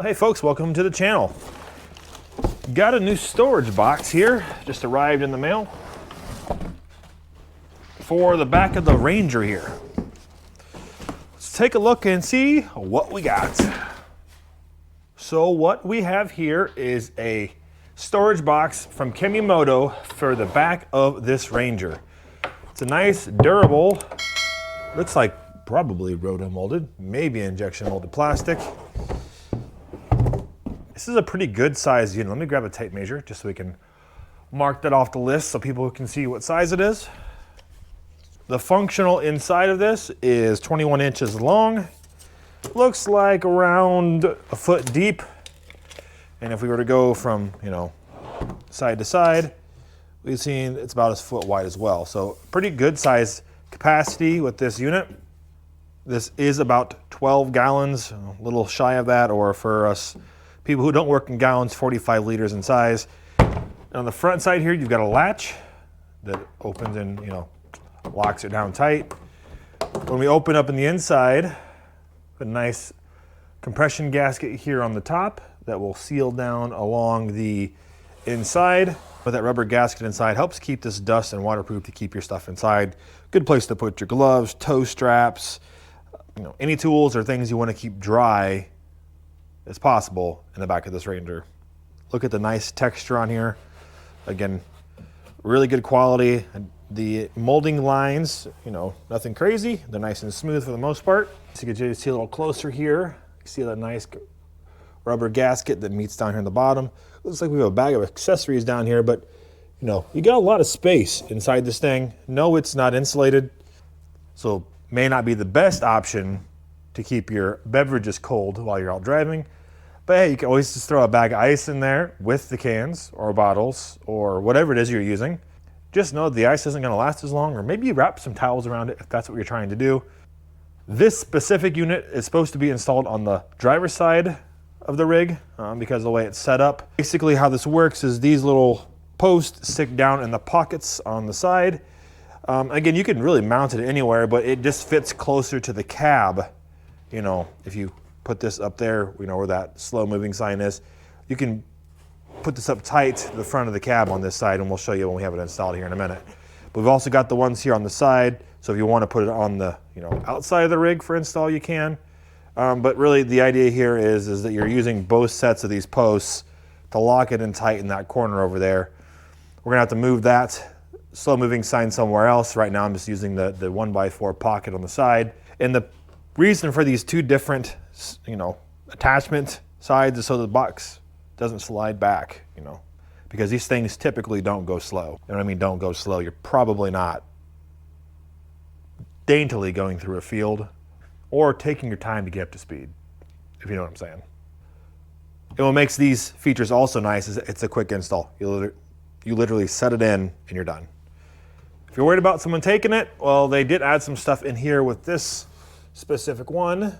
Well, hey folks, welcome to the channel. Got a new storage box here, just arrived in the mail for the back of the Ranger here. Let's take a look and see what we got. So what we have here is a storage box from Kemimoto for the back of this Ranger. It's a nice, durable, looks like probably roto-molded, maybe injection molded plastic. This is a pretty good size unit. Let me grab a tape measure just so we can mark that off the list so people can see what size it is. The functional inside of this is 21 inches long. Looks like around a foot deep. And if we were to go from, side to side, we've seen it's about a foot wide as well. So pretty good size capacity with this unit. This is about 12 gallons, a little shy of that, or for us people who don't work in gallons, 45 liters in size. And on the front side here, you've got a latch that opens and, locks it down tight. When we open up in the inside, a nice compression gasket here on the top that will seal down along the inside. But that rubber gasket inside helps keep this dust and waterproof to keep your stuff inside. Good place to put your gloves, toe straps, any tools or things you want to keep dry as possible in the back of this Ranger. Look at the nice texture on here. Again, really good quality. The molding lines, nothing crazy. They're nice and smooth for the most part. So you can see a little closer here. You see that nice rubber gasket that meets down here in the bottom. Looks like we have a bag of accessories down here, but you got a lot of space inside this thing. No, it's not insulated, so may not be the best option to keep your beverages cold while you're out driving. But hey, you can always just throw a bag of ice in there with the cans or bottles or whatever it is you're using. Just know the ice isn't going to last as long, or maybe you wrap some towels around it if that's what you're trying to do. This specific unit is supposed to be installed on the driver's side of the rig because of the way it's set up. Basically how this works is these little posts stick down in the pockets on the side. Again, you can really mount it anywhere, but it just fits closer to the cab. If you put this up there, where that slow moving sign is, you can put this up tight to the front of the cab on this side, and we'll show you when we have it installed here in a minute. But we've also got the ones here on the side, so if you want to put it on the outside of the rig for install, you can. But really the idea here is that you're using both sets of these posts to lock it in tight in that corner over there. We're gonna have to move that slow moving sign somewhere else. Right now I'm just using the 1x4 pocket on the side. And the reason for these two different, attachment sides is so the box doesn't slide back, because these things typically don't go slow. You know what I mean? Don't go slow. You're probably not daintily going through a field or taking your time to get up to speed, if you know what I'm saying. And what makes these features also nice is it's a quick install. You literally set it in and you're done. If you're worried about someone taking it, well, they did add some stuff in here with this specific one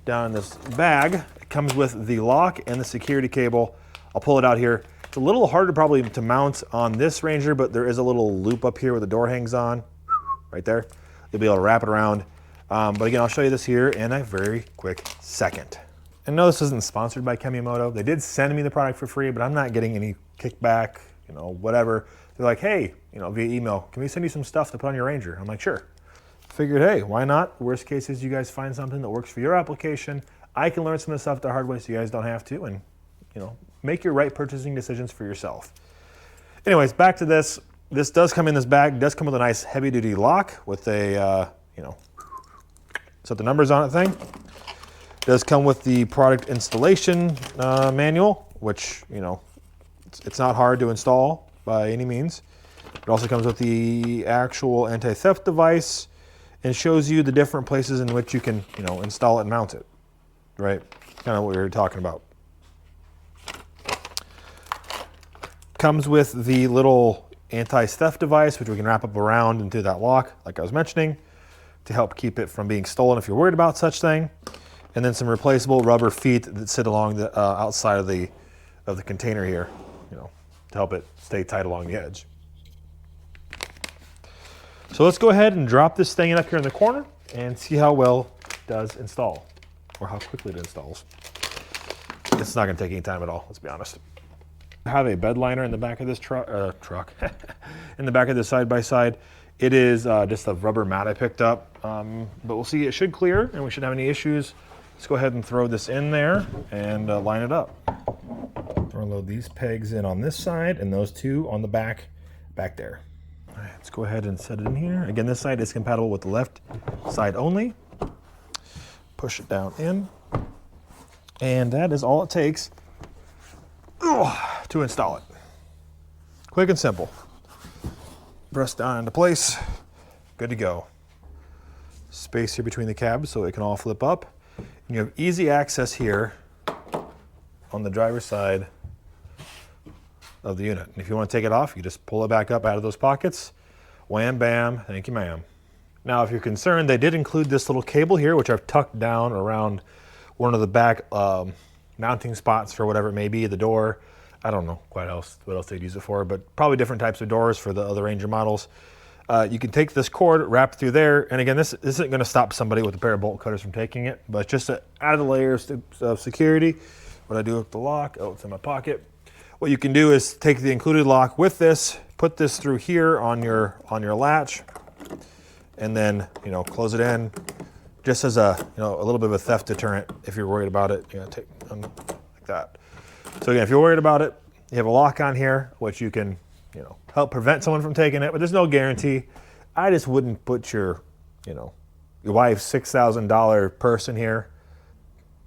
down in this bag. It comes with the lock and the security cable. I'll pull it out here. It's a little harder probably to mount on this Ranger, but there is a little loop up here where the door hangs on, right there. You'll be able to wrap it around. But again, I'll show you this here in a very quick second. And no, this isn't sponsored by Kemimoto. They did send me the product for free, but I'm not getting any kickback, whatever. They're like, hey, via email, can we send you some stuff to put on your Ranger? I'm like, sure. Figured, hey, why not? Worst case is you guys find something that works for your application. I can learn some of the stuff the hard way so you guys don't have to, and make your right purchasing decisions for yourself. Anyways, back to this. This does come in this bag. It does come with a nice heavy duty lock with a, set the numbers on it thing. It does come with the product installation manual, which, it's not hard to install by any means. It also comes with the actual anti-theft device and shows you the different places in which you can, install it and mount it, right? Kind of what we were talking about. Comes with the little anti-theft device, which we can wrap up around into that lock, like I was mentioning, to help keep it from being stolen if you're worried about such thing. And then some replaceable rubber feet that sit along the outside of the container here, to help it stay tight along the edge. So let's go ahead and drop this thing in up here in the corner and see how well it does install, or how quickly it installs. It's not gonna take any time at all, let's be honest. I have a bed liner in the back of this truck, in the back of this side-by-side. It is just a rubber mat I picked up, but we'll see, it should clear and we shouldn't have any issues. Let's go ahead and throw this in there and line it up. We'll load these pegs in on this side and those two on the back there. All right, let's go ahead and set it in here. Again, this side is compatible with the left side only. Push it down in. And that is all it takes to install it. Quick and simple. Press down into place, good to go. Space here between the cabs so it can all flip up. And you have easy access here on the driver's side of the unit. And if you want to take it off, you just pull it back up out of those pockets. Wham, bam, thank you, ma'am. Now, if you're concerned, they did include this little cable here, which I've tucked down around one of the back mounting spots for whatever it may be, the door. I don't know quite what else they'd use it for, but probably different types of doors for the other Ranger models. You can take this cord, wrap it through there, and again, this isn't going to stop somebody with a pair of bolt cutters from taking it, but just to add a layer of security. What I do with the lock, oh, it's in my pocket. What you can do is take the included lock with this, put this through here on your latch, and then close it in, just as a a little bit of a theft deterrent if you're worried about it. Take like that. So again, if you're worried about it, you have a lock on here, which you can help prevent someone from taking it, but there's no guarantee. I just wouldn't put your your wife's $6,000 purse in here.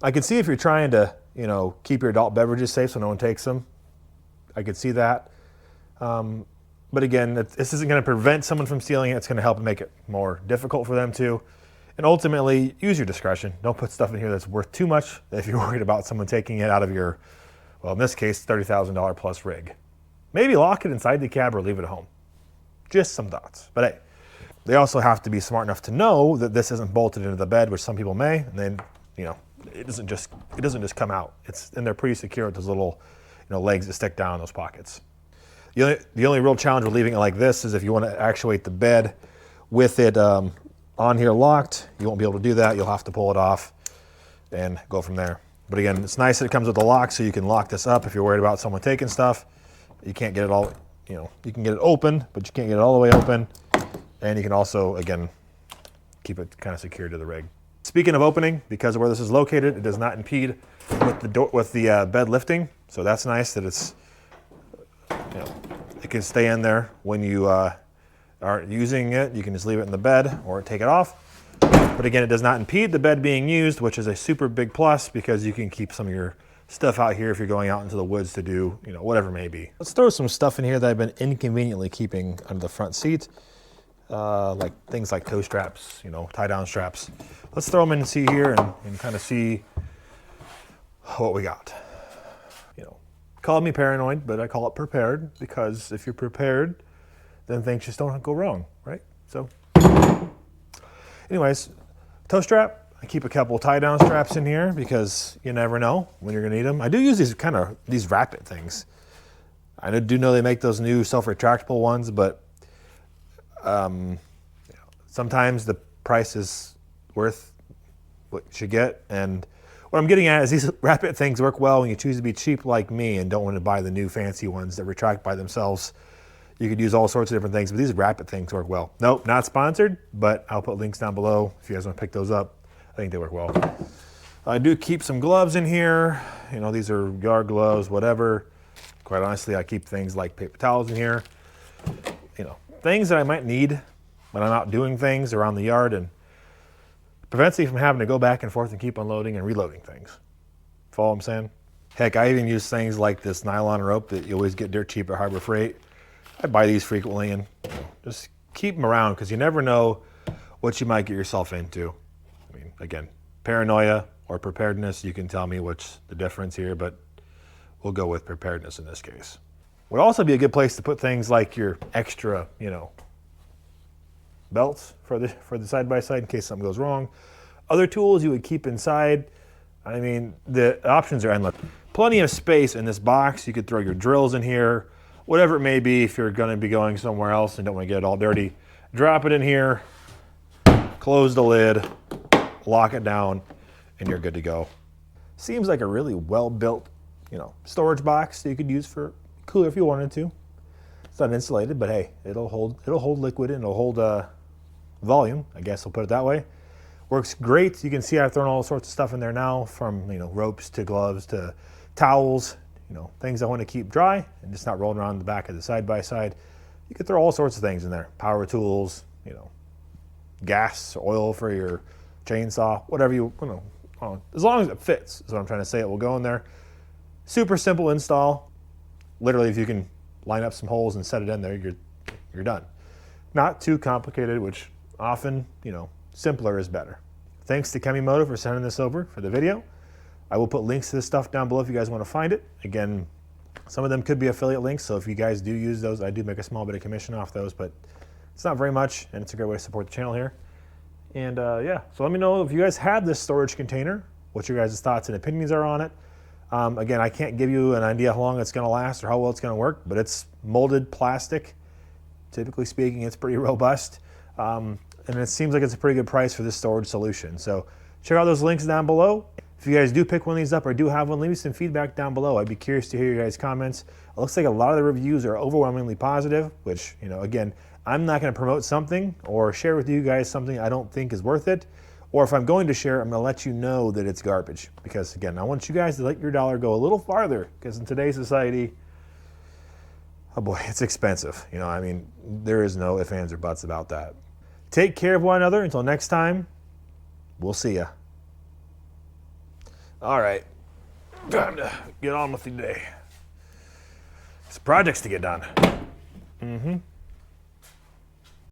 I could see if you're trying to keep your adult beverages safe so no one takes them. I could see that. But again, this isn't going to prevent someone from stealing it. It's going to help make it more difficult for them to. And ultimately, use your discretion. Don't put stuff in here that's worth too much if you're worried about someone taking it out of your, well, in this case, $30,000 plus rig. Maybe lock it inside the cab or leave it at home. Just some thoughts. But hey, they also have to be smart enough to know that this isn't bolted into the bed, which some people may, and then it doesn't just come out. And they're pretty secure with those little legs that stick down in those pockets. The only real challenge with leaving it like this is if you want to actuate the bed with it on here locked, you won't be able to do that. You'll have to pull it off and go from there. But again, it's nice that it comes with a lock so you can lock this up if you're worried about someone taking stuff. You can't get it all, you can get it open, but you can't get it all the way open. And you can also, again, keep it kind of secured to the rig. Speaking of opening, because of where this is located, it does not impede with the bed lifting. So that's nice that it's, it can stay in there when you aren't using it. You can just leave it in the bed or take it off. But again, it does not impede the bed being used, which is a super big plus because you can keep some of your stuff out here if you're going out into the woods to do, whatever it may be. Let's throw some stuff in here that I've been inconveniently keeping under the front seat. Like things like toe straps, tie down straps. Let's throw them in and see here and kind of see what we got. Call me paranoid, but I call it prepared because if you're prepared, then things just don't go wrong, right? So anyways, toe strap. I keep a couple tie down straps in here because you never know when you're gonna need them. I do use these rapid things. I do know they make those new self-retractable ones, but sometimes the price is worth what you should get. And what I'm getting at is these rapid things work well when you choose to be cheap like me and don't want to buy the new fancy ones that retract by themselves. You could use all sorts of different things, but these rapid things work well. Nope, not sponsored, but I'll put links down below if you guys want to pick those up. I think they work well. I do keep some gloves in here. These are yard gloves, whatever. Quite honestly, I keep things like paper towels in here. Things that I might need when I'm out doing things around the yard and prevents me from having to go back and forth and keep unloading and reloading things. Follow what I'm saying? Heck, I even use things like this nylon rope that you always get dirt cheap at Harbor Freight. I buy these frequently and just keep them around because you never know what you might get yourself into. I mean, again, paranoia or preparedness, you can tell me what's the difference here, but we'll go with preparedness in this case. Would also be a good place to put things like your extra, belts for the side-by-side in case something goes wrong. Other tools you would keep inside. I mean, the options are endless. Plenty of space in this box. You could throw your drills in here, whatever it may be if you're going to be going somewhere else and don't want to get it all dirty. Drop it in here, close the lid, lock it down, and you're good to go. Seems like a really well-built, storage box that you could use for cooler if you wanted to. It's not insulated, but hey, it'll hold liquid and it'll hold volume. I guess we'll put it that way. Works great. You can see I've thrown all sorts of stuff in there now, from ropes to gloves to towels, things I want to keep dry and just not rolling around the back of the side by side. You could throw all sorts of things in there. Power tools, gas, oil for your chainsaw, whatever you as long as it fits is what I'm trying to say. It will go in there. Super simple install. Literally, if you can line up some holes and set it in there, you're done. Not too complicated, which often, simpler is better. Thanks to Kemimoto for sending this over for the video. I will put links to this stuff down below if you guys want to find it. Again, some of them could be affiliate links, so if you guys do use those, I do make a small bit of commission off those, but it's not very much, and it's a great way to support the channel here. And yeah, so let me know if you guys have this storage container, what your guys' thoughts and opinions are on it. Again, I can't give you an idea how long it's going to last or how well it's going to work, but it's molded plastic. Typically speaking, it's pretty robust. And it seems like it's a pretty good price for this storage solution. So check out those links down below. If you guys do pick one of these up or do have one, leave me some feedback down below. I'd be curious to hear your guys' comments. It looks like a lot of the reviews are overwhelmingly positive, which, again, I'm not going to promote something or share with you guys something I don't think is worth it. Or if I'm going to share, I'm going to let you know that it's garbage. Because, again, I want you guys to let your dollar go a little farther. Because in today's society, oh boy, it's expensive. There is no ifs, ands, or buts about that. Take care of one another. Until next time, we'll see ya. All right, time to get on with the day. It's projects to get done.